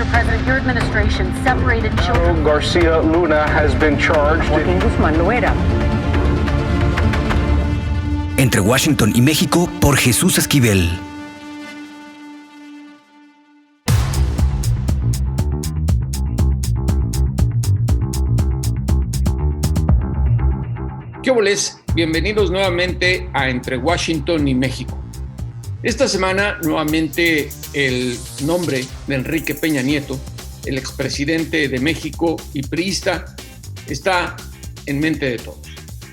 Mr. President, your administration separated children. Garcia Luna has been charged. Joaquín Guzmán Loera. Entre Washington y México, por Jesús Esquivel. ¿Qué óboles? Bienvenidos nuevamente a Entre Washington y México. Esta semana, nuevamente, el nombre de Enrique Peña Nieto, el expresidente de México y priista, está en mente de todos.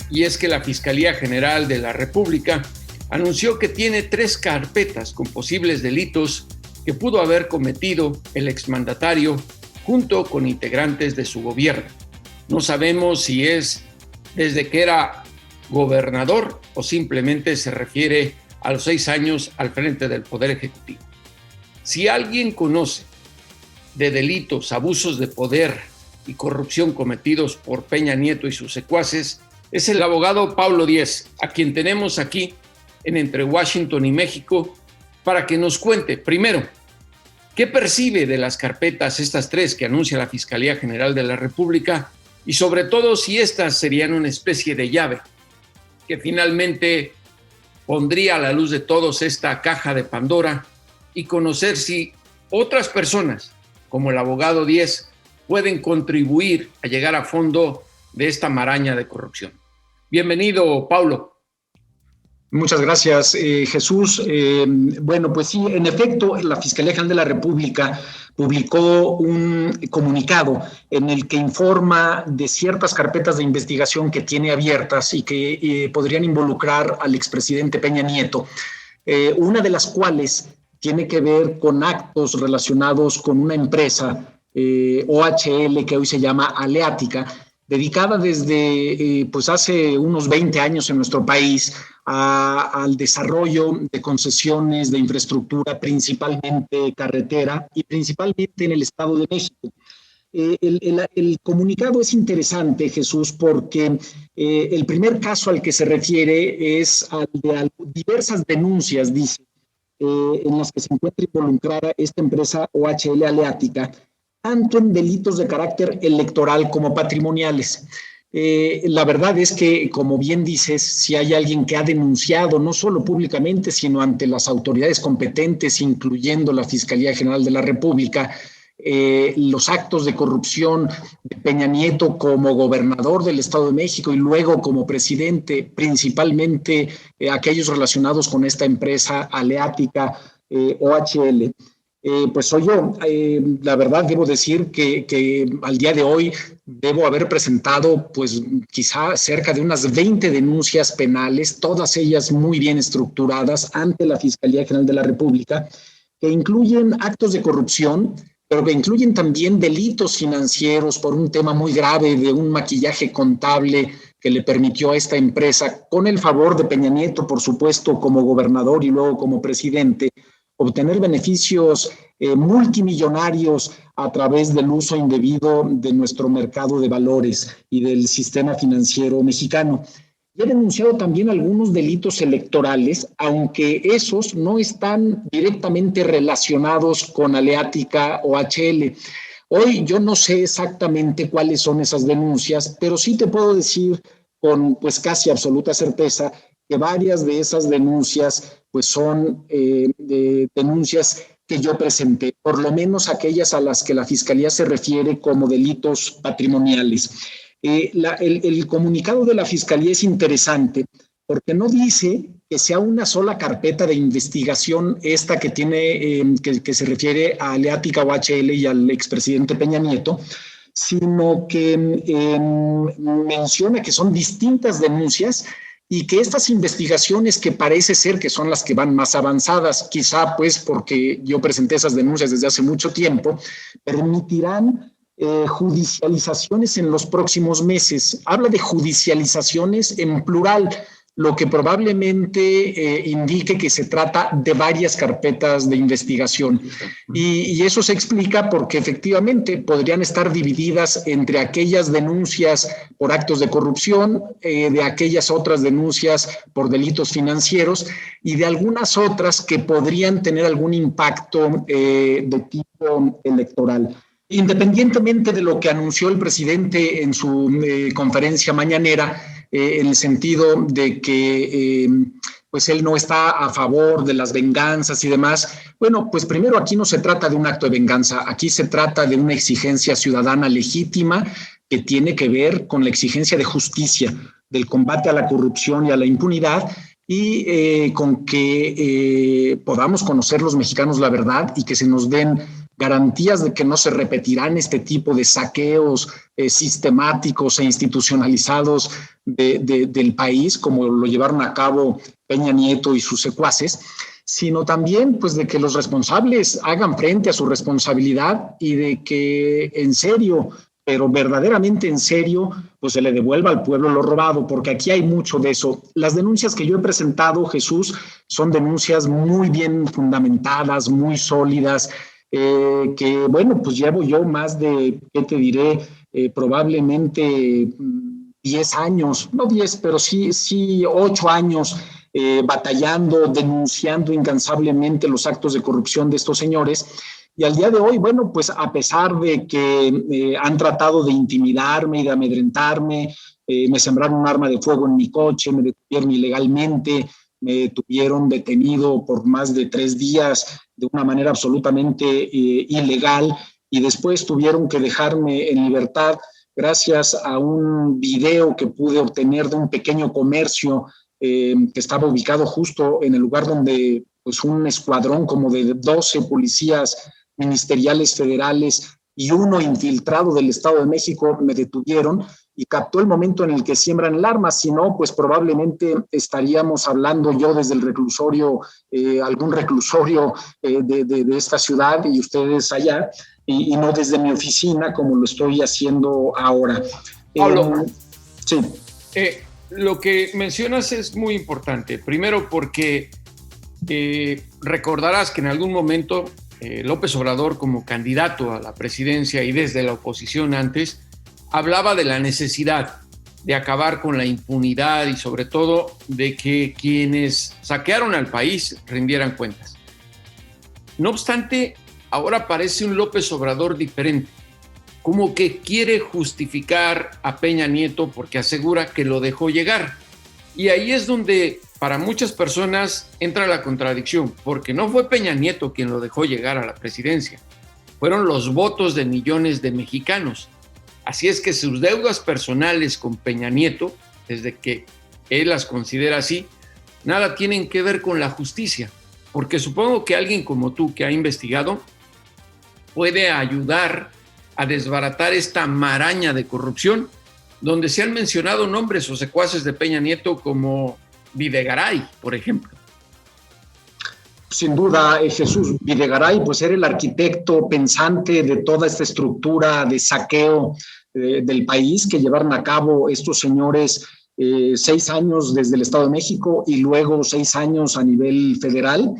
Y es que la Fiscalía General de la República anunció que tiene 3 carpetas con posibles delitos que pudo haber cometido el exmandatario junto con integrantes de su gobierno. No sabemos si es desde que era gobernador o simplemente se refiere a los 6 años al frente del Poder Ejecutivo. Si alguien conoce de delitos, abusos de poder y corrupción cometidos por Peña Nieto y sus secuaces, es el abogado Pablo Díez, a quien tenemos aquí en Entre Washington y México para que nos cuente, primero, qué percibe de las carpetas, estas 3 que anuncia la Fiscalía General de la República, y sobre todo si estas serían una especie de llave que finalmente pondría a la luz de todos esta caja de Pandora y conocer si otras personas, como el abogado Díez, pueden contribuir a llegar a fondo de esta maraña de corrupción. Bienvenido, Paulo. Muchas gracias, Jesús. Bueno, pues sí, en efecto, la Fiscalía General de la República publicó un comunicado en el que informa de ciertas carpetas de investigación que tiene abiertas y que podrían involucrar al expresidente Peña Nieto, una de las cuales tiene que ver con actos relacionados con una empresa, OHL, que hoy se llama Aleática, dedicada desde pues hace unos 20 años en nuestro país al desarrollo de concesiones de infraestructura, principalmente carretera y principalmente en el Estado de México. El comunicado es interesante, Jesús, porque el primer caso al que se refiere es al de diversas denuncias, dice, en las que se encuentra involucrada esta empresa OHL Aleática, tanto en delitos de carácter electoral como patrimoniales. La verdad es que, como bien dices, si hay alguien que ha denunciado, no solo públicamente, sino ante las autoridades competentes, incluyendo la Fiscalía General de la República, los actos de corrupción de Peña Nieto como gobernador del Estado de México y luego como presidente, principalmente aquellos relacionados con esta empresa Aleática, OHL, pues soy yo. La verdad debo decir que al día de hoy debo haber presentado pues quizá cerca de unas 20 denuncias penales, todas ellas muy bien estructuradas ante la Fiscalía General de la República, que incluyen actos de corrupción, pero que incluyen también delitos financieros por un tema muy grave de un maquillaje contable que le permitió a esta empresa, con el favor de Peña Nieto, por supuesto, como gobernador y luego como presidente, obtener beneficios multimillonarios a través del uso indebido de nuestro mercado de valores y del sistema financiero mexicano. Y he denunciado también algunos delitos electorales, aunque esos no están directamente relacionados con Aleática o HL. Hoy yo no sé exactamente cuáles son esas denuncias, pero sí te puedo decir con pues casi absoluta certeza que varias de esas denuncias pues son denuncias que yo presenté, por lo menos aquellas a las que la Fiscalía se refiere como delitos patrimoniales. El comunicado de la Fiscalía es interesante porque no dice que sea una sola carpeta de investigación esta que tiene, que se refiere a Aleática OHL y al expresidente Peña Nieto, sino que menciona que son distintas denuncias y que estas investigaciones, que parece ser que son las que van más avanzadas, quizá pues porque yo presenté esas denuncias desde hace mucho tiempo, permitirán judicializaciones en los próximos meses. Habla de judicializaciones en plural, lo que probablemente indique que se trata de varias carpetas de investigación. Y eso se explica porque efectivamente podrían estar divididas entre aquellas denuncias por actos de corrupción, de aquellas otras denuncias por delitos financieros y de algunas otras que podrían tener algún impacto de tipo electoral. Independientemente de lo que anunció el presidente en su conferencia mañanera, en el sentido de que pues él no está a favor de las venganzas y demás. Bueno, pues primero aquí no se trata de un acto de venganza, aquí se trata de una exigencia ciudadana legítima que tiene que ver con la exigencia de justicia, del combate a la corrupción y a la impunidad, y con que podamos conocer los mexicanos la verdad y que se nos den garantías de que no se repetirán este tipo de saqueos sistemáticos e institucionalizados del país, como lo llevaron a cabo Peña Nieto y sus secuaces, sino también pues de que los responsables hagan frente a su responsabilidad y de que en serio, pero verdaderamente en serio, pues se le devuelva al pueblo lo robado, porque aquí hay mucho de eso. Las denuncias que yo he presentado, Jesús, son denuncias muy bien fundamentadas, muy sólidas, que bueno, pues llevo yo más de, ¿qué te diré? Probablemente 10 años, no 10, pero sí 8 años batallando, denunciando incansablemente los actos de corrupción de estos señores. Y al día de hoy, bueno, pues a pesar de que han tratado de intimidarme y de amedrentarme, me sembraron un arma de fuego en mi coche, me detuvieron ilegalmente, me tuvieron detenido por más de 3 días de una manera absolutamente ilegal, y después tuvieron que dejarme en libertad gracias a un video que pude obtener de un pequeño comercio que estaba ubicado justo en el lugar donde pues un escuadrón como de 12 policías ministeriales federales y uno infiltrado del Estado de México me detuvieron y captó el momento en el que siembran el arma. Si no, pues probablemente estaríamos hablando yo desde el reclusorio, algún reclusorio de esta ciudad y ustedes allá, y no desde mi oficina como lo estoy haciendo ahora. Pablo, sí. Lo que mencionas es muy importante. Primero porque recordarás que en algún momento López Obrador, como candidato a la presidencia y desde la oposición antes, hablaba de la necesidad de acabar con la impunidad y sobre todo de que quienes saquearon al país rindieran cuentas. No obstante, ahora parece un López Obrador diferente, como que quiere justificar a Peña Nieto porque asegura que lo dejó llegar. Y ahí es donde para muchas personas entra la contradicción, porque no fue Peña Nieto quien lo dejó llegar a la presidencia, fueron los votos de millones de mexicanos. Así es que sus deudas personales con Peña Nieto, desde que él las considera así, nada tienen que ver con la justicia, porque supongo que alguien como tú que ha investigado puede ayudar a desbaratar esta maraña de corrupción, donde se han mencionado nombres o secuaces de Peña Nieto como Videgaray, por ejemplo. Sin duda, Jesús, Videgaray pues era el arquitecto pensante de toda esta estructura de saqueo del país que llevaron a cabo estos señores 6 años desde el Estado de México y luego 6 años a nivel federal.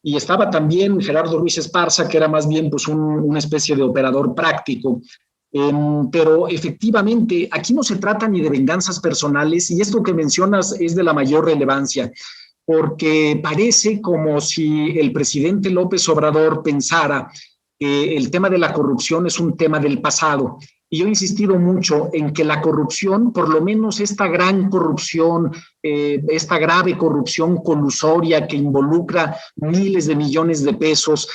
Y estaba también Gerardo Ruiz Esparza, que era más bien pues una especie de operador práctico. Pero efectivamente, aquí no se trata ni de venganzas personales, y esto que mencionas es de la mayor relevancia, porque parece como si el presidente López Obrador pensara que el tema de la corrupción es un tema del pasado. Y yo he insistido mucho en que la corrupción, por lo menos esta gran corrupción, esta grave corrupción colusoria que involucra miles de millones de pesos,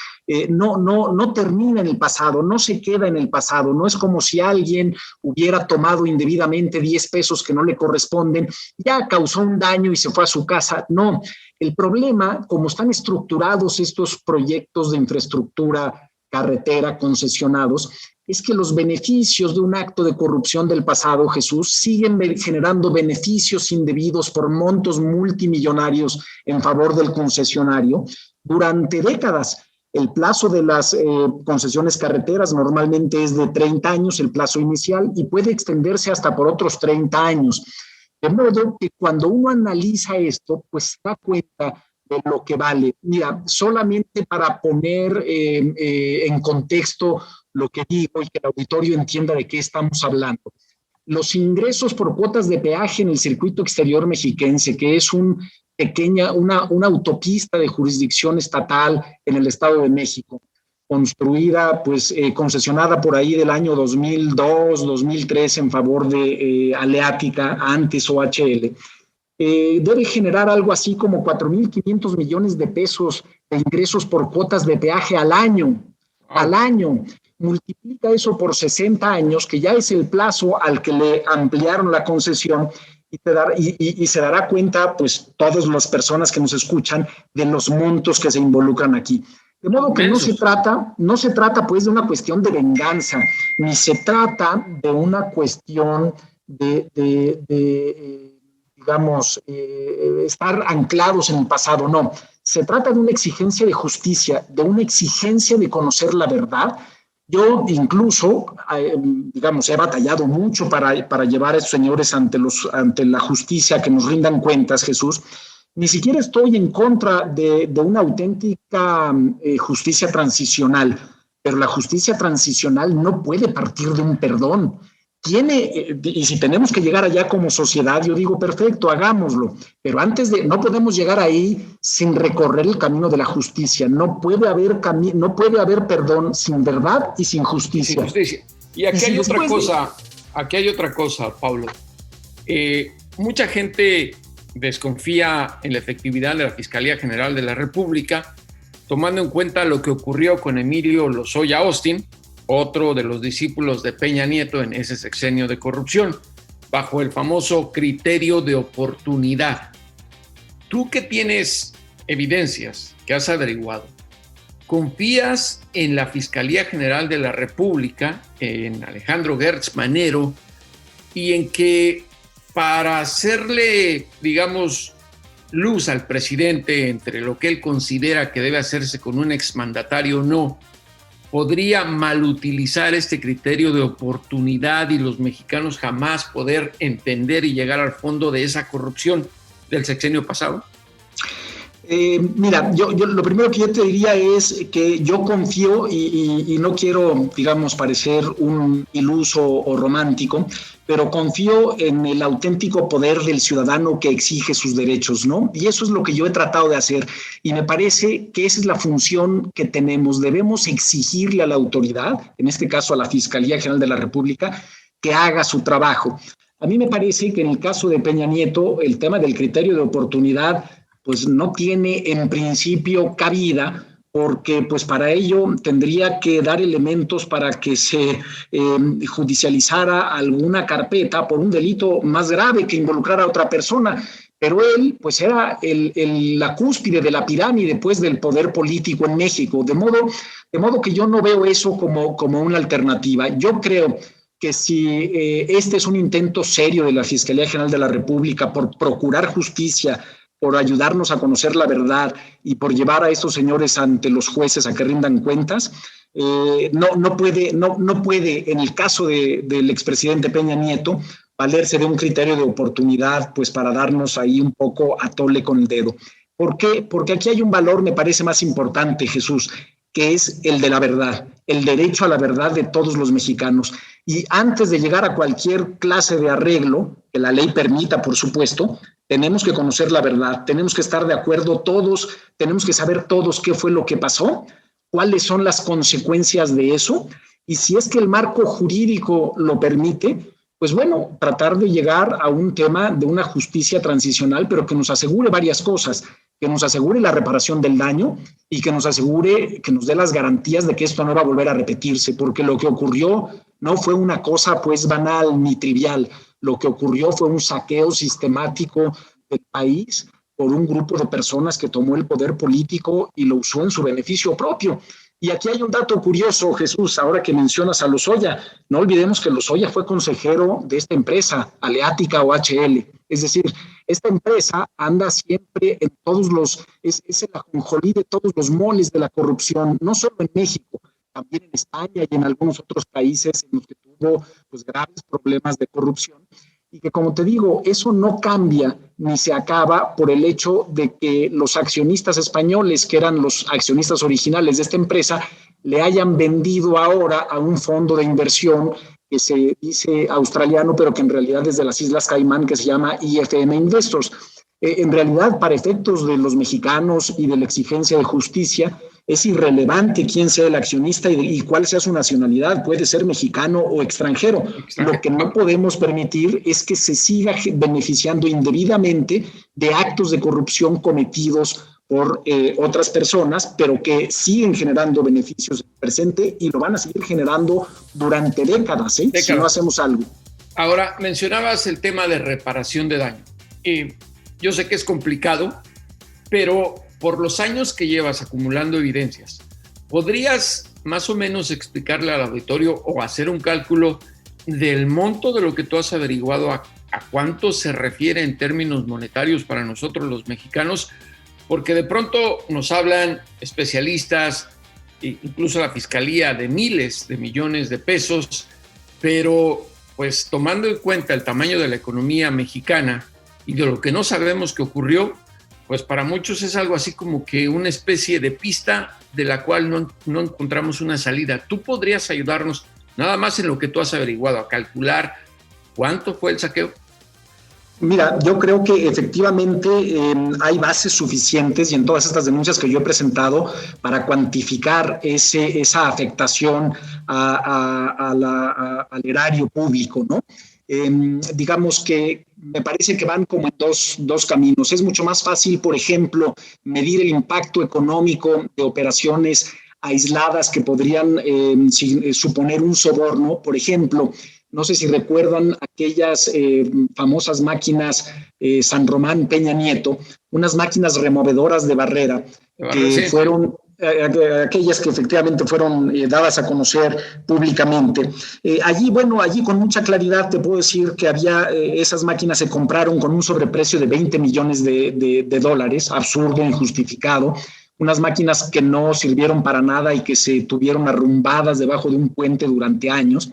no termina en el pasado, no se queda en el pasado. No es como si alguien hubiera tomado indebidamente 10 pesos que no le corresponden, ya causó un daño y se fue a su casa. No, el problema, como están estructurados estos proyectos de infraestructura carretera concesionados, es que los beneficios de un acto de corrupción del pasado, Jesús, siguen generando beneficios indebidos por montos multimillonarios en favor del concesionario durante décadas. El plazo de las concesiones carreteras normalmente es de 30 años, el plazo inicial, y puede extenderse hasta por otros 30 años. De modo que cuando uno analiza esto, pues se da cuenta de lo que vale. Mira, solamente para poner en contexto lo que digo y que el auditorio entienda de qué estamos hablando. Los ingresos por cuotas de peaje en el circuito exterior mexiquense, que es una autopista de jurisdicción estatal en el Estado de México, construida, pues concesionada por ahí del año 2002, 2003 en favor de Aleática, antes OHL, debe generar algo así como 4.500 millones de pesos de ingresos por cuotas de peaje al año. Al año. Multiplica eso por 60 años, que ya es el plazo al que le ampliaron la concesión, y se dará cuenta, pues, todas las personas que nos escuchan, de los montos que se involucran aquí. De modo que no se trata pues de una cuestión de venganza, ni se trata de una cuestión digamos, estar anclados en el pasado, no. Se trata de una exigencia de justicia, de una exigencia de conocer la verdad. Yo incluso, digamos, he batallado mucho para llevar a estos señores ante la justicia, que nos rindan cuentas, Jesús. Ni siquiera estoy en contra de una auténtica justicia transicional, pero la justicia transicional no puede partir de un perdón. Y si tenemos que llegar allá como sociedad, yo digo, perfecto, hagámoslo, pero no podemos llegar ahí sin recorrer el camino de la justicia. No puede haber perdón sin verdad y sin justicia. Sin justicia. Y aquí hay otra cosa, Pablo. Mucha gente desconfía en la efectividad de la Fiscalía General de la República, tomando en cuenta lo que ocurrió con Emilio Lozoya Austin, otro de los discípulos de Peña Nieto en ese sexenio de corrupción, bajo el famoso criterio de oportunidad. Tú que tienes evidencias, que has averiguado, ¿confías en la Fiscalía General de la República, en Alejandro Gertz Manero, y en que para hacerle, digamos, luz al presidente entre lo que él considera que debe hacerse con un exmandatario o no, podría malutilizar este criterio de oportunidad y los mexicanos jamás poder entender y llegar al fondo de esa corrupción del sexenio pasado? Mira, yo lo primero que yo te diría es que yo confío y no quiero, digamos, parecer un iluso o romántico, pero confío en el auténtico poder del ciudadano que exige sus derechos, ¿no? Y eso es lo que yo he tratado de hacer, y me parece que esa es la función que tenemos. Debemos exigirle a la autoridad, en este caso a la Fiscalía General de la República, que haga su trabajo. A mí me parece que en el caso de Peña Nieto, el tema del criterio de oportunidad pues no tiene en principio cabida, porque pues para ello tendría que dar elementos para que se judicializara alguna carpeta por un delito más grave que involucrara a otra persona. Pero él pues era la cúspide de la pirámide pues del poder político en México, de modo que yo no veo eso como una alternativa. Yo creo que si este es un intento serio de la Fiscalía General de la República por procurar justicia, por ayudarnos a conocer la verdad y por llevar a estos señores ante los jueces a que rindan cuentas, no puede, en el caso del expresidente Peña Nieto, valerse de un criterio de oportunidad pues para darnos ahí un poco a tole con el dedo. ¿Por qué? Porque aquí hay un valor, me parece más importante, Jesús, que es el de la verdad, el derecho a la verdad de todos los mexicanos. Y antes de llegar a cualquier clase de arreglo, que la ley permita, por supuesto, tenemos que conocer la verdad, tenemos que estar de acuerdo todos, tenemos que saber todos qué fue lo que pasó, cuáles son las consecuencias de eso, y si es que el marco jurídico lo permite, pues bueno, tratar de llegar a un tema de una justicia transicional, pero que nos asegure varias cosas, que nos asegure la reparación del daño y que nos asegure, que nos dé las garantías de que esto no va a volver a repetirse, porque lo que ocurrió no fue una cosa pues banal ni trivial. Lo que ocurrió fue un saqueo sistemático del país por un grupo de personas que tomó el poder político y lo usó en su beneficio propio. Y aquí hay un dato curioso, Jesús, ahora que mencionas a Lozoya. No olvidemos que Lozoya fue consejero de esta empresa, Aleática OHL. Es decir, esta empresa anda siempre en es el ajonjolí de todos los moles de la corrupción, no solo en México, también en España y en algunos otros países en los que tuvo pues graves problemas de corrupción. y que, como te digo, eso no cambia ni se acaba por el hecho de que los accionistas españoles, que eran los accionistas originales de esta empresa, le hayan vendido ahora a un fondo de inversión que se dice australiano, pero que en realidad es de las Islas Caimán, que se llama IFM Investors. En realidad, para efectos de los mexicanos y de la exigencia de justicia, es irrelevante quién sea el accionista y cuál sea su nacionalidad, puede ser mexicano o extranjero. Lo que no podemos permitir es que se siga beneficiando indebidamente de actos de corrupción cometidos por otras personas, pero que siguen generando beneficios en el presente y lo van a seguir generando durante décadas, si no hacemos algo. Ahora, mencionabas el tema de reparación de daño. Yo sé que es complicado, pero por los años que llevas acumulando evidencias, ¿podrías más o menos explicarle al auditorio o hacer un cálculo del monto de lo que tú has averiguado a cuánto se refiere en términos monetarios para nosotros los mexicanos? Porque de pronto nos hablan especialistas, incluso la fiscalía, de miles de millones de pesos, pero pues tomando en cuenta el tamaño de la economía mexicana y de lo que no sabemos que ocurrió, pues para muchos es algo así como que una especie de pista de la cual no encontramos una salida. ¿Tú podrías ayudarnos, nada más en lo que tú has averiguado, a calcular cuánto fue el saqueo? Mira, yo creo que efectivamente hay bases suficientes y en todas estas denuncias que yo he presentado para cuantificar esa afectación al erario público, ¿no? Digamos que me parece que van como en dos caminos. Es mucho más fácil, por ejemplo, medir el impacto económico de operaciones aisladas que podrían suponer un soborno. Por ejemplo, no sé si recuerdan aquellas famosas máquinas San Román Peña Nieto, unas máquinas removedoras de barrera que fueron aquellas que efectivamente fueron dadas a conocer públicamente. Allí con mucha claridad te puedo decir que esas máquinas se compraron con un sobreprecio de 20 millones de dólares, absurdo, injustificado. Unas máquinas que no sirvieron para nada y que se tuvieron arrumbadas debajo de un puente durante años.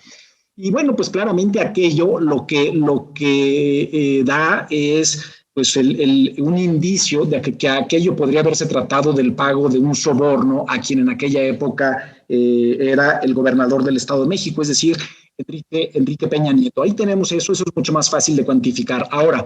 Y bueno, pues claramente aquello lo que da es pues un indicio de que aquello podría haberse tratado del pago de un soborno a quien en aquella época era el gobernador del Estado de México, es decir, Enrique Peña Nieto. Ahí tenemos eso es mucho más fácil de cuantificar. Ahora,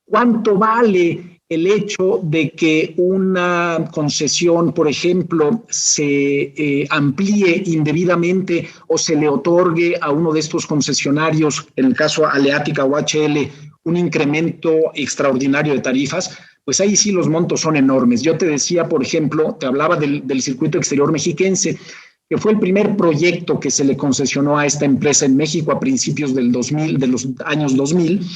¿cuánto vale el hecho de que una concesión, por ejemplo, se amplíe indebidamente o se le otorgue a uno de estos concesionarios, en el caso Aleática o HL, un incremento extraordinario de tarifas? Pues ahí sí los montos son enormes. Yo te decía, por ejemplo, te hablaba del circuito exterior mexiquense, que fue el primer proyecto que se le concesionó a esta empresa en México a principios de los años 2000,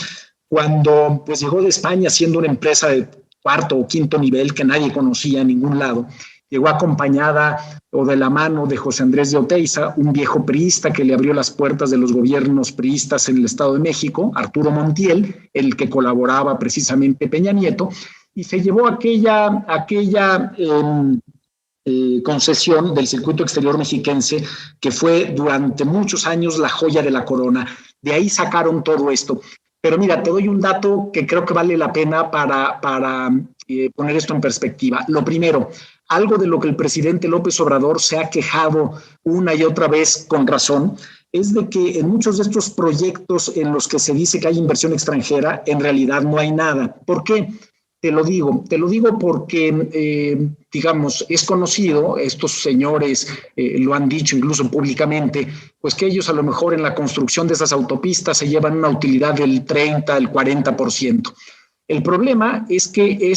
cuando pues llegó de España siendo una empresa de cuarto o quinto nivel que nadie conocía en ningún lado. Llegó acompañada o de la mano de José Andrés de Oteiza, un viejo priista que le abrió las puertas de los gobiernos priistas en el Estado de México, Arturo Montiel, el que colaboraba precisamente Peña Nieto, y se llevó aquella concesión del circuito exterior mexiquense, que fue durante muchos años la joya de la corona. De ahí sacaron todo esto. Pero mira, te doy un dato que creo que vale la pena para poner esto en perspectiva. Lo primero, algo de lo que el presidente López Obrador se ha quejado una y otra vez con razón, es de que en muchos de estos proyectos en los que se dice que hay inversión extranjera, en realidad no hay nada. ¿Por qué? Te lo digo porque, digamos, es conocido, estos señores lo han dicho incluso públicamente, pues que ellos a lo mejor en la construcción de esas autopistas se llevan una utilidad del 30, el 40%. El problema es que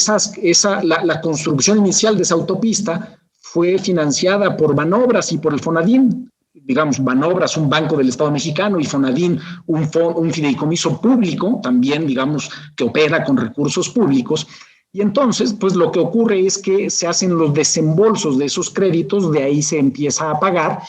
la construcción inicial de esa autopista fue financiada por Banobras y por el Fonadín. Digamos, Banobras, un banco del Estado mexicano, y Fonadín, un fideicomiso público, también, digamos, que opera con recursos públicos. Y entonces, pues lo que ocurre es que se hacen los desembolsos de esos créditos, de ahí se empieza a pagar,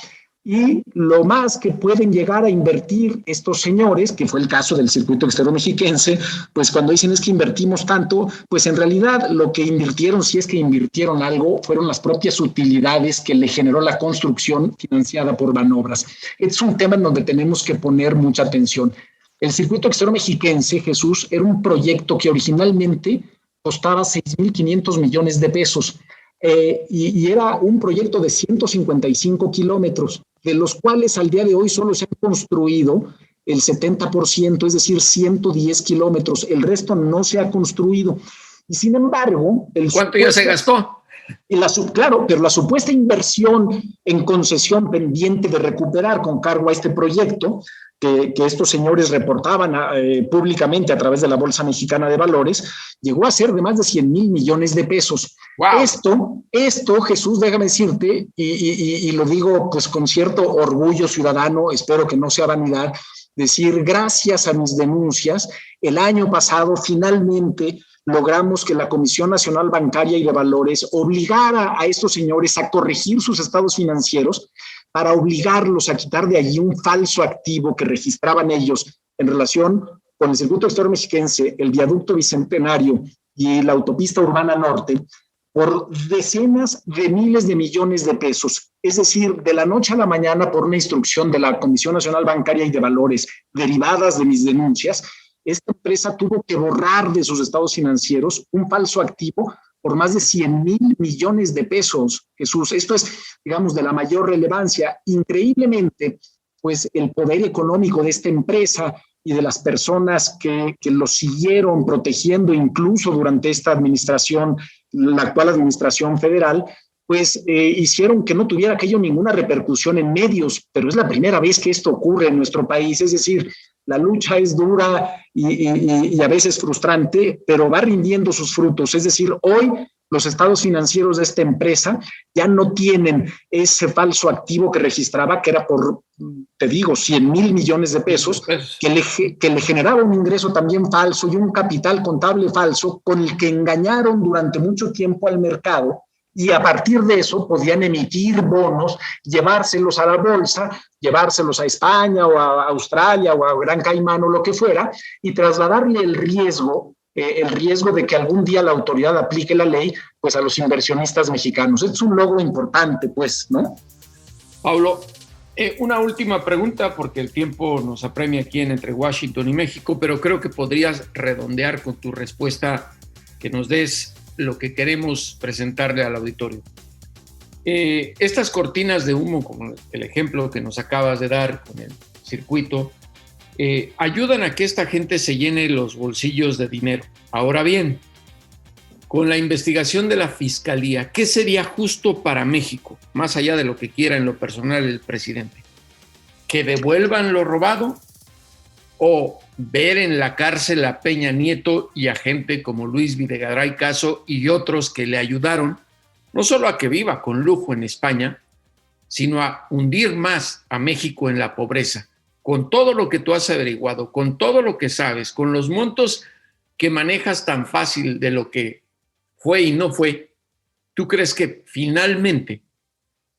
y lo más que pueden llegar a invertir estos señores, que fue el caso del circuito exterior mexiquense, pues cuando dicen es que invertimos tanto, pues en realidad lo que invirtieron, si es que invirtieron algo, fueron las propias utilidades que le generó la construcción financiada por Banobras. Es un tema en donde tenemos que poner mucha atención. El circuito exterior mexiquense, Jesús, era un proyecto que originalmente costaba 6.500 millones de pesos y era un proyecto de 155 kilómetros, de los cuales al día de hoy solo se han construido el 70%, es decir, 110 kilómetros. El resto no se ha construido. Y sin embargo... ¿Cuánto ya se gastó? Claro, pero la supuesta inversión en concesión pendiente de recuperar con cargo a este proyecto, que estos señores reportaban públicamente a través de la Bolsa Mexicana de Valores, llegó a ser de más de 100,000 millones de pesos. Wow. Esto, Jesús, déjame decirte, y lo digo pues con cierto orgullo ciudadano, espero que no sea vanidad, decir gracias a mis denuncias, el año pasado finalmente logramos que la Comisión Nacional Bancaria y de Valores obligara a estos señores a corregir sus estados financieros para obligarlos a quitar de allí un falso activo que registraban ellos en relación con el circuito exterior mexiquense, el viaducto Bicentenario y la autopista urbana norte, por decenas de miles de millones de pesos. Es decir, de la noche a la mañana, por una instrucción de la Comisión Nacional Bancaria y de Valores, derivadas de mis denuncias, esta empresa tuvo que borrar de sus estados financieros un falso activo por más de 100,000 millones de pesos. Jesús, esto es, digamos, de la mayor relevancia. Increíblemente, pues el poder económico de esta empresa y de las personas que lo siguieron protegiendo incluso durante esta administración, la actual administración federal, pues hicieron que no tuviera aquello ninguna repercusión en medios, pero es la primera vez que esto ocurre en nuestro país. Es decir, la lucha es dura y a veces frustrante, pero va rindiendo sus frutos. Es decir, hoy los estados financieros de esta empresa ya no tienen ese falso activo que registraba, que era por, te digo, 100,000 millones de pesos, que le generaba un ingreso también falso y un capital contable falso con el que engañaron durante mucho tiempo al mercado. Y a partir de eso podían emitir bonos, llevárselos a la bolsa, llevárselos a España o a Australia o a Gran Caimán o lo que fuera, y trasladarle el riesgo de que algún día la autoridad aplique la ley, pues a los inversionistas mexicanos. Es un logro importante, pues, ¿no? Pablo, una última pregunta, porque el tiempo nos apremia aquí entre Washington y México, pero creo que podrías redondear con tu respuesta, que nos des lo que queremos presentarle al auditorio. Estas cortinas de humo, como el ejemplo que nos acabas de dar con el circuito, ayudan a que esta gente se llene los bolsillos de dinero. Ahora bien, con la investigación de la Fiscalía, ¿qué sería justo para México, más allá de lo que quiera en lo personal el presidente? ¿Que devuelvan lo robado o ver en la cárcel a Peña Nieto y a gente como Luis Videgaray Caso y otros que le ayudaron no solo a que viva con lujo en España, sino a hundir más a México en la pobreza? Con todo lo que tú has averiguado, con todo lo que sabes, con los montos que manejas tan fácil de lo que fue y no fue, ¿tú crees que finalmente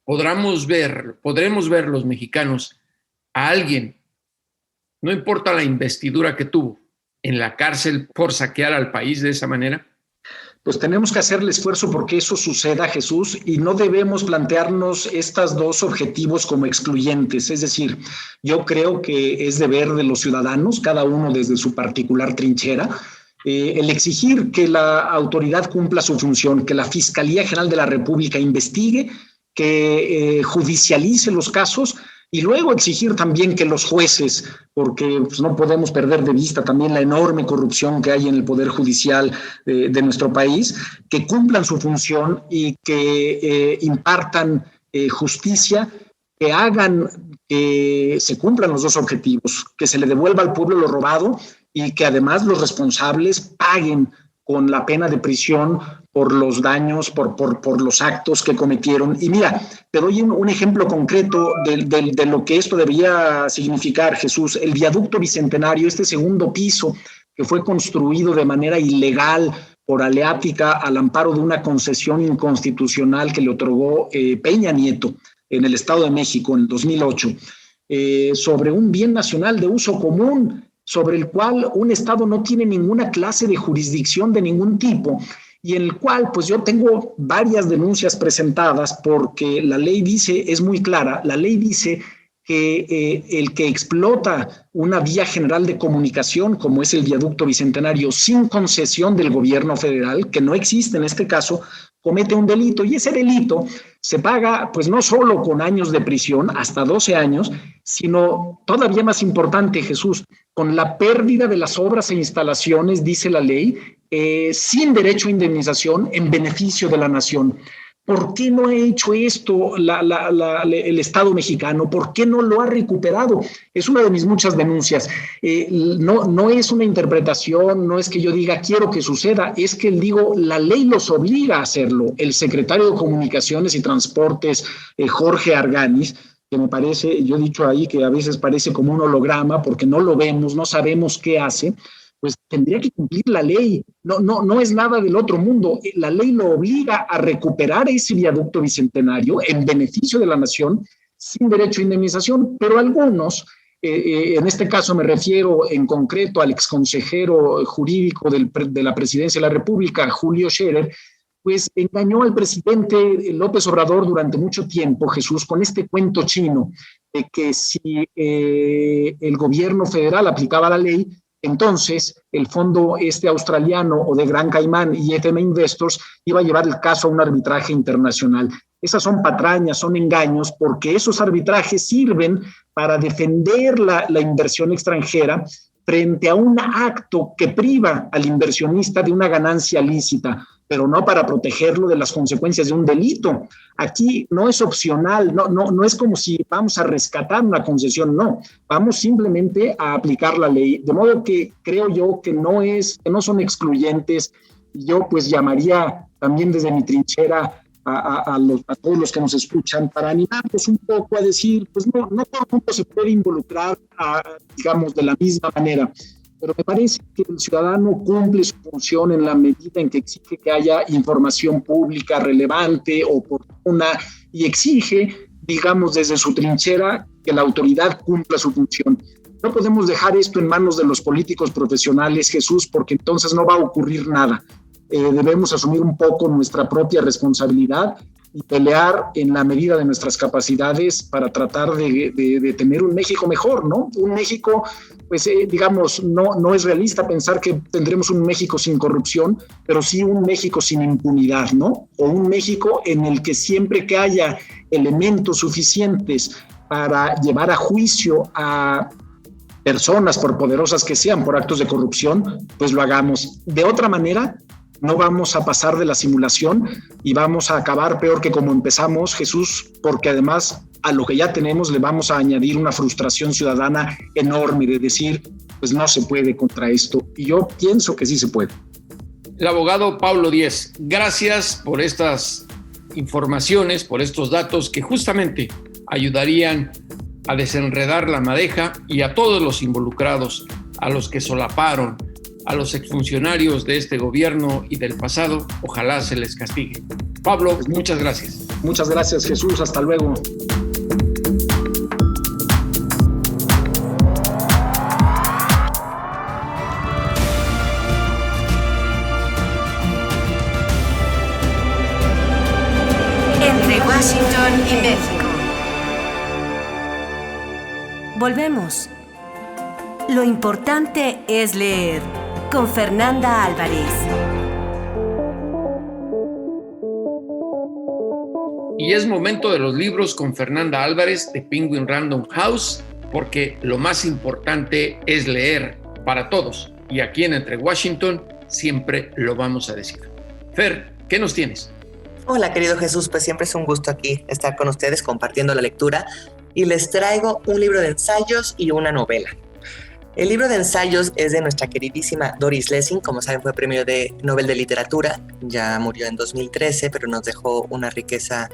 podremos ver los mexicanos a alguien, no importa la investidura que tuvo, en la cárcel por saquear al país de esa manera? Pues tenemos que hacer el esfuerzo porque eso suceda, Jesús, y no debemos plantearnos estos dos objetivos como excluyentes. Es decir, yo creo que es deber de los ciudadanos, cada uno desde su particular trinchera, el exigir que la autoridad cumpla su función, que la Fiscalía General de la República investigue, que judicialice los casos, y luego exigir también que los jueces, porque pues, no podemos perder de vista también la enorme corrupción que hay en el Poder Judicial de nuestro país, que cumplan su función y que impartan justicia, que hagan que se cumplan los dos objetivos, que se le devuelva al pueblo lo robado y que además los responsables paguen con la pena de prisión por los daños, por los actos que cometieron. Y mira, te doy un ejemplo concreto de lo que esto debería significar, Jesús. El viaducto Bicentenario, este segundo piso que fue construido de manera ilegal por aleática al amparo de una concesión inconstitucional que le otorgó Peña Nieto en el Estado de México en el 2008, sobre un bien nacional de uso común, sobre el cual un Estado no tiene ninguna clase de jurisdicción de ningún tipo, y en el cual pues yo tengo varias denuncias presentadas porque la ley dice, es muy clara, la ley dice que el que explota una vía general de comunicación como es el viaducto Bicentenario sin concesión del gobierno federal, que no existe en este caso, comete un delito, y ese delito se paga pues no solo con años de prisión, hasta 12 años, sino todavía más importante, Jesús, con la pérdida de las obras e instalaciones, dice la ley, sin derecho a indemnización en beneficio de la nación. ¿Por qué no ha hecho esto el Estado mexicano? ¿Por qué no lo ha recuperado? Es una de mis muchas denuncias. No es una interpretación, no es que yo diga quiero que suceda, es que digo la ley los obliga a hacerlo. El secretario de Comunicaciones y Transportes, Jorge Arganis, que me parece, yo he dicho ahí que a veces parece como un holograma porque no lo vemos, no sabemos qué hace, pues tendría que cumplir la ley. No es nada del otro mundo. La ley lo obliga a recuperar ese viaducto bicentenario en beneficio de la nación sin derecho a indemnización, pero algunos, en este caso me refiero en concreto al exconsejero jurídico de la Presidencia de la República, Julio Scherer, pues engañó al presidente López Obrador durante mucho tiempo, Jesús, con este cuento chino de que si el gobierno federal aplicaba la ley, entonces el fondo australiano o de Gran Caimán y FM Investors iba a llevar el caso a un arbitraje internacional. Esas son patrañas, son engaños, porque esos arbitrajes sirven para defender la inversión extranjera frente a un acto que priva al inversionista de una ganancia lícita, pero no para protegerlo de las consecuencias de un delito. Aquí no es opcional, no es como si vamos a rescatar una concesión, no, vamos simplemente a aplicar la ley, de modo que creo yo que no son excluyentes. Yo pues llamaría también desde mi trinchera a todos los que nos escuchan para animarlos un poco a decir, pues no todo el mundo se puede involucrar, digamos, de la misma manera, pero me parece que el ciudadano cumple su función en la medida en que exige que haya información pública relevante, oportuna, y exige, digamos, desde su trinchera que la autoridad cumpla su función. No podemos dejar esto en manos de los políticos profesionales, Jesús, porque entonces no va a ocurrir nada. Debemos asumir un poco nuestra propia responsabilidad y pelear en la medida de nuestras capacidades para tratar de tener un México mejor, ¿no? Un México, pues digamos, no es realista pensar que tendremos un México sin corrupción, pero sí un México sin impunidad, ¿no? O un México en el que siempre que haya elementos suficientes para llevar a juicio a personas, por poderosas que sean, por actos de corrupción, pues lo hagamos. De otra manera, no vamos a pasar de la simulación y vamos a acabar peor que como empezamos, Jesús, porque además a lo que ya tenemos le vamos a añadir una frustración ciudadana enorme de decir, pues no se puede contra esto. Y yo pienso que sí se puede. El abogado Pablo Díez, gracias por estas informaciones, por estos datos que justamente ayudarían a desenredar la madeja y a todos los involucrados, a los que solaparon, a los exfuncionarios de este gobierno y del pasado, ojalá se les castigue. Pablo, muchas gracias. Muchas gracias, Jesús. Hasta luego. Entre Washington y México. Volvemos. Lo importante es leer. Con Fernanda Álvarez. Y es momento de los libros con Fernanda Álvarez de Penguin Random House, porque lo más importante es leer para todos. Y aquí en Entre Washington siempre lo vamos a decir. Fer, ¿qué nos tienes? Hola, querido Jesús, pues siempre es un gusto aquí estar con ustedes compartiendo la lectura y les traigo un libro de ensayos y una novela. El libro de ensayos es de nuestra queridísima Doris Lessing, como saben fue premio Nobel de Literatura, ya murió en 2013, pero nos dejó una riqueza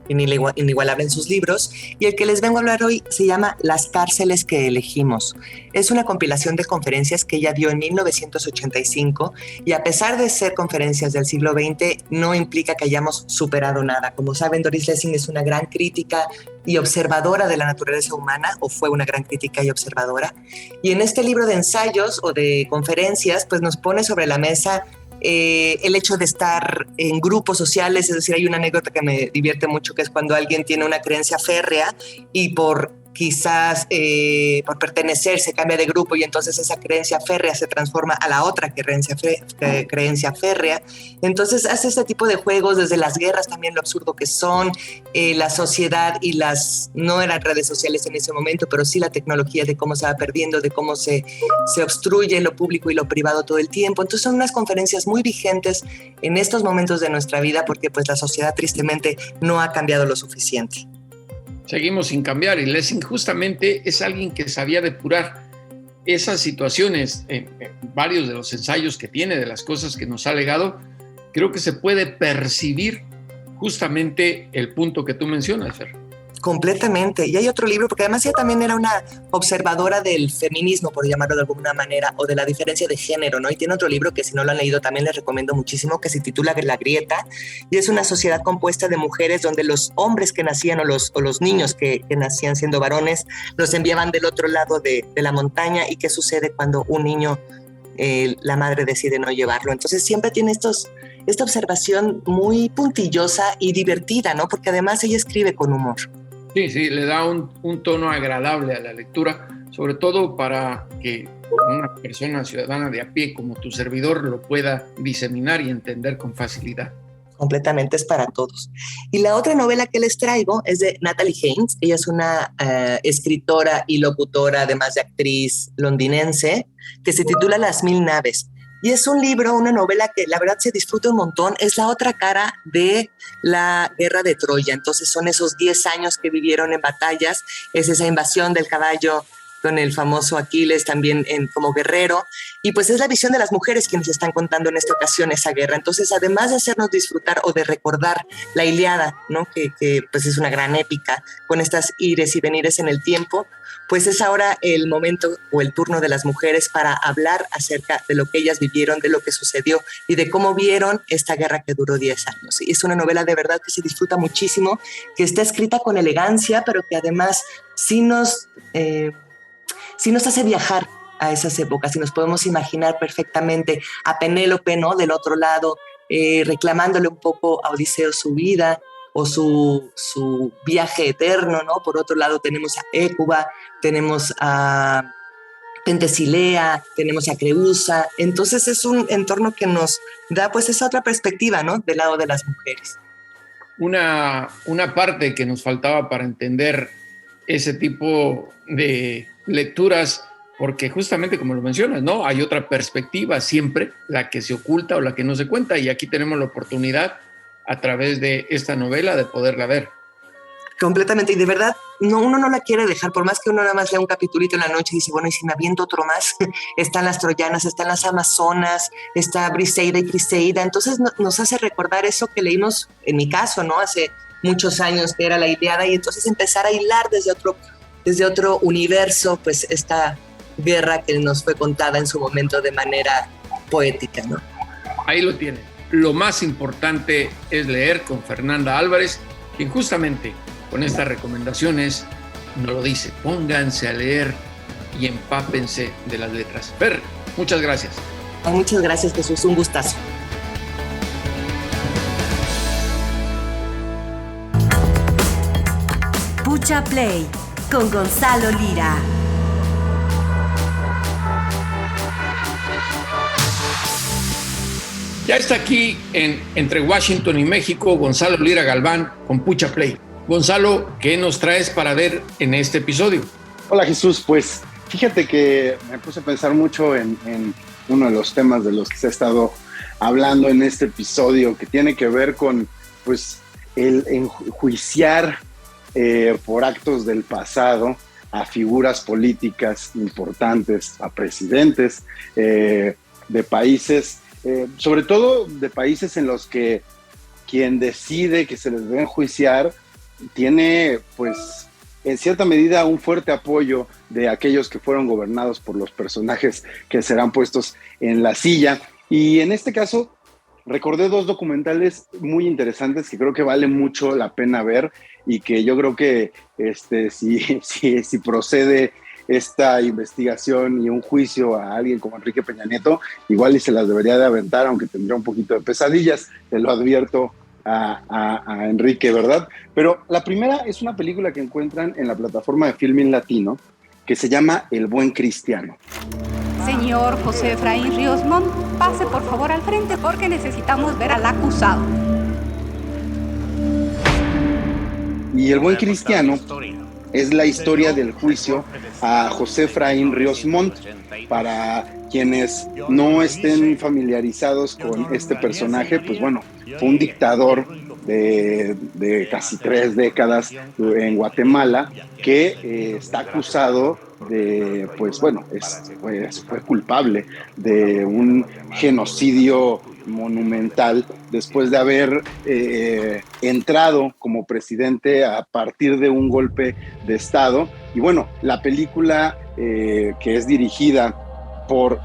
inigualable en sus libros, y el que les vengo a hablar hoy se llama Las cárceles que elegimos. Es una compilación de conferencias que ella dio en 1985 y a pesar de ser conferencias del siglo XX no implica que hayamos superado nada. Como saben, Doris Lessing es una gran crítica y observadora de la naturaleza humana, o fue una gran crítica y observadora, y en este libro de ensayos o de conferencias pues nos pone sobre la mesa el hecho de estar en grupos sociales. Es decir, hay una anécdota que me divierte mucho, que es cuando alguien tiene una creencia férrea y por quizás por pertenecer se cambia de grupo y entonces esa creencia férrea se transforma a la otra creencia férrea. Entonces hace este tipo de juegos, desde las guerras también, lo absurdo que son, la sociedad y no eran redes sociales en ese momento, pero sí la tecnología, de cómo se va perdiendo, de cómo se obstruye lo público y lo privado todo el tiempo. Entonces son unas conferencias muy vigentes en estos momentos de nuestra vida, porque pues la sociedad tristemente no ha cambiado lo suficiente. Seguimos sin cambiar, y Lessing justamente es alguien que sabía depurar esas situaciones. En varios de los ensayos que tiene, de las cosas que nos ha legado, creo que se puede percibir justamente el punto que tú mencionas, Fer. Completamente. Y hay otro libro, porque además ella también era una observadora del feminismo, por llamarlo de alguna manera, o de la diferencia de género, ¿no? Y tiene otro libro que, si no lo han leído, también les recomiendo muchísimo, que se titula La Grieta, y es una sociedad compuesta de mujeres donde los hombres que nacían o los niños que nacían siendo varones los enviaban del otro lado de la montaña, y qué sucede cuando un niño, la madre decide no llevarlo. Entonces siempre tiene esta observación muy puntillosa y divertida, ¿no? Porque además ella escribe con humor. Sí, le da un tono agradable a la lectura, sobre todo para que una persona ciudadana de a pie como tu servidor lo pueda diseminar y entender con facilidad. Completamente, es para todos. Y la otra novela que les traigo es de Natalie Haynes. Ella es una escritora y locutora, además de actriz londinense, que se titula Las Mil Naves. Y es un libro, una novela que la verdad se disfruta un montón. Es la otra cara de la guerra de Troya. Entonces son esos 10 años que vivieron en batallas, es esa invasión del caballo con el famoso Aquiles también como guerrero. Y pues es la visión de las mujeres quienes están contando en esta ocasión esa guerra. Entonces, además de hacernos disfrutar o de recordar la Ilíada, ¿no? que pues es una gran épica con estas ires y venires en el tiempo, pues es ahora el momento o el turno de las mujeres para hablar acerca de lo que ellas vivieron, de lo que sucedió y de cómo vieron esta guerra que duró 10 años. Y es una novela de verdad que se disfruta muchísimo, que está escrita con elegancia, pero que además sí nos hace viajar a esas épocas, y nos podemos imaginar perfectamente a Penélope, ¿no? Del otro lado, reclamándole un poco a Odiseo su vida o su viaje eterno, ¿no? Por otro lado tenemos a Hécuba, tenemos a Pentesilea, tenemos a Creusa. Entonces es un entorno que nos da pues esa otra perspectiva, ¿no? Del lado de las mujeres. Una parte que nos faltaba para entender ese tipo de lecturas, porque justamente como lo mencionas, ¿no? Hay otra perspectiva siempre, la que se oculta o la que no se cuenta, y aquí tenemos la oportunidad a través de esta novela de poderla ver. Completamente, y de verdad uno no la quiere dejar, por más que uno nada más lea un capitulito en la noche y dice, bueno, y si me aviento otro más, están las troyanas, están las amazonas, está Briseida y Criseida. Entonces nos hace recordar eso que leímos, en mi caso, ¿no? Hace muchos años, que era la Ilíada, y entonces empezar a hilar desde otro universo, pues esta guerra que nos fue contada en su momento de manera poética, ¿no? Ahí lo tienen. Lo más importante es leer con Fernanda Álvarez, quien justamente con estas recomendaciones nos lo dice. Pónganse a leer y empápense de las letras. Fer, muchas gracias. Muchas gracias, Jesús. Un gustazo. Pucha Play con Gonzalo Lira. Ya está aquí entre Washington y México Gonzalo Lira Galván con Pucha Play. Gonzalo, ¿qué nos traes para ver en este episodio? Hola Jesús, pues fíjate que me puse a pensar mucho en uno de los temas de los que se ha estado hablando en este episodio, que tiene que ver con pues el enjuiciar por actos del pasado a figuras políticas importantes, a presidentes de países, sobre todo de países en los que quien decide que se les debe enjuiciar tiene, pues, en cierta medida un fuerte apoyo de aquellos que fueron gobernados por los personajes que serán puestos en la silla. Y en este caso, recordé dos documentales muy interesantes que creo que vale mucho la pena ver y que yo creo que si procede esta investigación y un juicio a alguien como Enrique Peña Nieto, igual y se las debería de aventar, aunque tendría un poquito de pesadillas, te lo advierto a Enrique, ¿verdad? Pero la primera es una película que encuentran en la plataforma de Filmin Latino que se llama El Buen Cristiano. Señor José Efraín Ríos Montt, pase por favor al frente porque necesitamos ver al acusado. Y El Buen Cristiano es la historia del juicio a José Efraín Ríos Montt. Para quienes no estén familiarizados con este personaje, pues bueno, fue un dictador de casi 3 décadas en Guatemala que está acusado de, pues bueno, fue culpable de un genocidio monumental después de haber entrado como presidente a partir de un golpe de Estado. Y bueno, la película que es dirigida por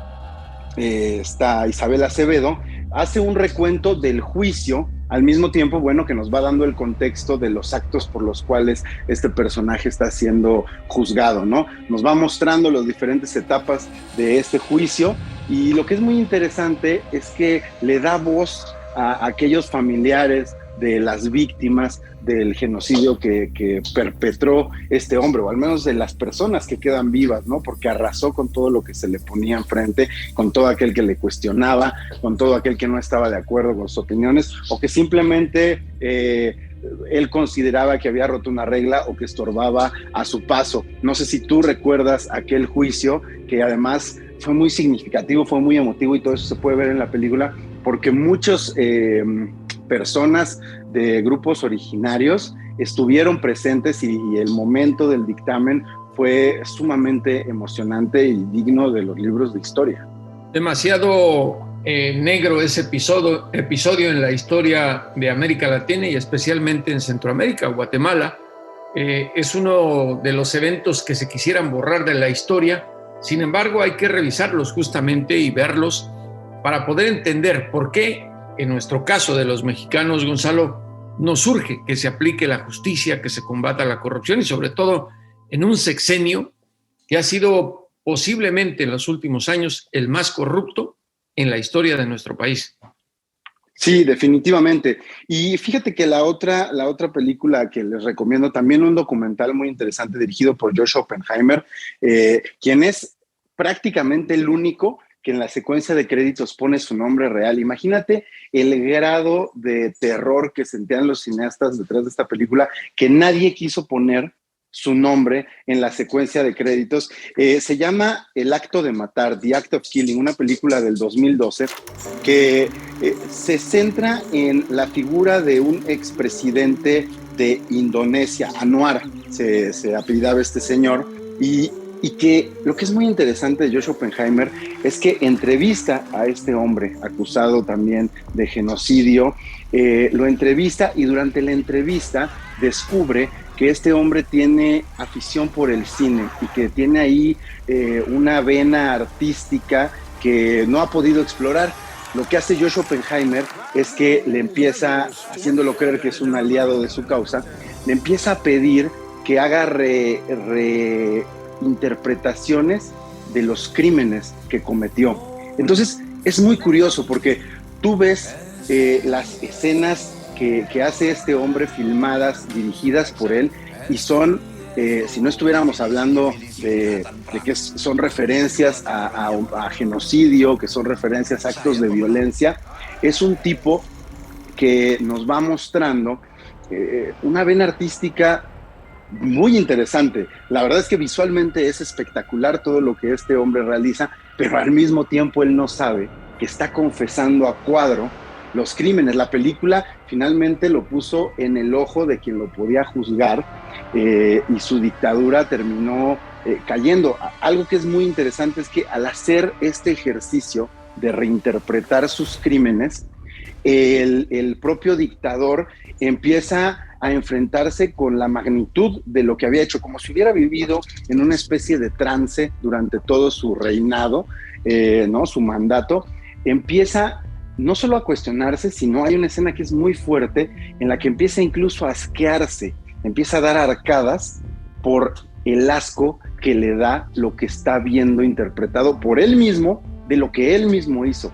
esta Isabel Acevedo hace un recuento del juicio, al mismo tiempo, bueno, que nos va dando el contexto de los actos por los cuales este personaje está siendo juzgado, ¿no? Nos va mostrando las diferentes etapas de este juicio y lo que es muy interesante es que le da voz a aquellos familiares de las víctimas del genocidio que perpetró este hombre, o al menos de las personas que quedan vivas, ¿no? Porque arrasó con todo lo que se le ponía enfrente, con todo aquel que le cuestionaba, con todo aquel que no estaba de acuerdo con sus opiniones, o que simplemente él consideraba que había roto una regla o que estorbaba a su paso. No sé si tú recuerdas aquel juicio, que además fue muy significativo, fue muy emotivo, y todo eso se puede ver en la película, porque muchos personas de grupos originarios estuvieron presentes y el momento del dictamen fue sumamente emocionante y digno de los libros de historia. Demasiado negro ese episodio en la historia de América Latina y especialmente en Centroamérica, Guatemala. Es uno de los eventos que se quisieran borrar de la historia. Sin embargo, hay que revisarlos justamente y verlos para poder entender por qué, en nuestro caso de los mexicanos, Gonzalo, nos urge que se aplique la justicia, que se combata la corrupción y sobre todo en un sexenio que ha sido posiblemente en los últimos años el más corrupto en la historia de nuestro país. Sí, definitivamente. Y fíjate que la otra película que les recomiendo, también un documental muy interesante dirigido por Joshua Oppenheimer, quien es prácticamente el único que en la secuencia de créditos pone su nombre real. Imagínate el grado de terror que sentían los cineastas detrás de esta película, que nadie quiso poner su nombre en la secuencia de créditos. Se llama El Acto de Matar, The Act of Killing, una película del 2012 que se centra en la figura de un expresidente de Indonesia, Anwar, se apellidaba este señor, y que lo que es muy interesante de Joshua Oppenheimer es que entrevista a este hombre acusado también de genocidio, lo entrevista y durante la entrevista descubre que este hombre tiene afición por el cine y que tiene ahí una vena artística que no ha podido explorar. Lo que hace Joshua Oppenheimer es que le empieza, haciéndolo creer que es un aliado de su causa, le empieza a pedir que haga interpretaciones de los crímenes que cometió. Entonces es muy curioso porque tú ves las escenas que hace este hombre filmadas, dirigidas por él, y son, si no estuviéramos hablando de que son referencias a genocidio, que son referencias a actos de violencia, es un tipo que nos va mostrando una vena artística muy interesante. La verdad es que visualmente es espectacular todo lo que este hombre realiza, pero al mismo tiempo él no sabe que está confesando a cuadro los crímenes. La película finalmente lo puso en el ojo de quien lo podía juzgar, y su dictadura terminó cayendo. Algo que es muy interesante es que al hacer este ejercicio de reinterpretar sus crímenes, el propio dictador empieza a enfrentarse con la magnitud de lo que había hecho, como si hubiera vivido en una especie de trance durante todo su reinado, ¿no? Su mandato. Empieza no solo a cuestionarse, sino hay una escena que es muy fuerte en la que empieza incluso a asquearse, empieza a dar arcadas por el asco que le da lo que está viendo interpretado por él mismo, de lo que él mismo hizo.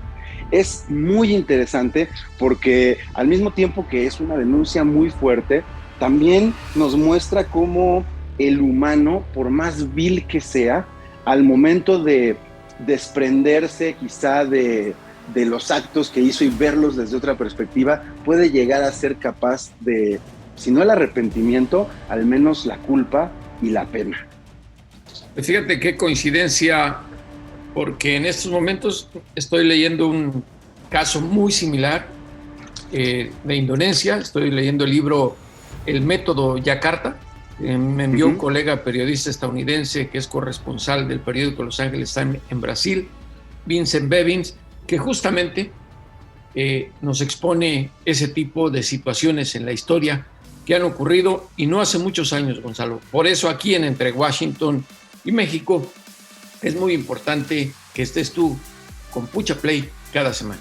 es muy interesante porque al mismo tiempo que es una denuncia muy fuerte, también nos muestra cómo el humano, por más vil que sea, al momento de desprenderse quizá de los actos que hizo y verlos desde otra perspectiva, puede llegar a ser capaz de, si no el arrepentimiento, al menos la culpa y la pena. Fíjate qué coincidencia, porque en estos momentos estoy leyendo un caso muy similar de Indonesia. Estoy leyendo el libro El método Yakarta. Me envió un colega periodista estadounidense que es corresponsal del periódico Los Angeles Times en Brasil, Vincent Bevins, que justamente nos expone ese tipo de situaciones en la historia que han ocurrido y no hace muchos años, Gonzalo. Por eso aquí en Entre Washington y México es muy importante que estés tú con Pucha Play cada semana.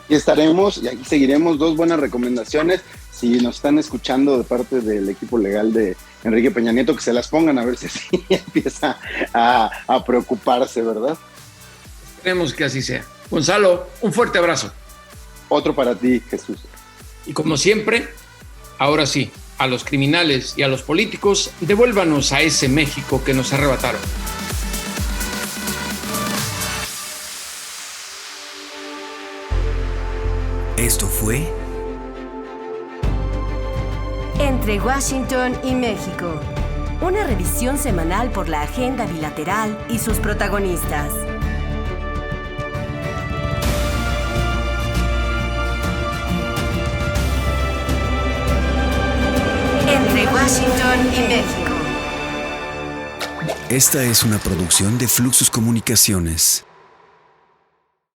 Y estaremos, y aquí seguiremos, 2 buenas recomendaciones. Si nos están escuchando de parte del equipo legal de Enrique Peña Nieto, que se las pongan a ver si así empieza a preocuparse, ¿verdad? Esperemos que así sea. Gonzalo, un fuerte abrazo. Otro para ti, Jesús. Y como siempre, ahora sí, a los criminales y a los políticos, devuélvanos a ese México que nos arrebataron. Esto fue Entre Washington y México. Una revisión semanal por la agenda bilateral y sus protagonistas. Entre Washington y México. Esta es una producción de Fluxus Comunicaciones.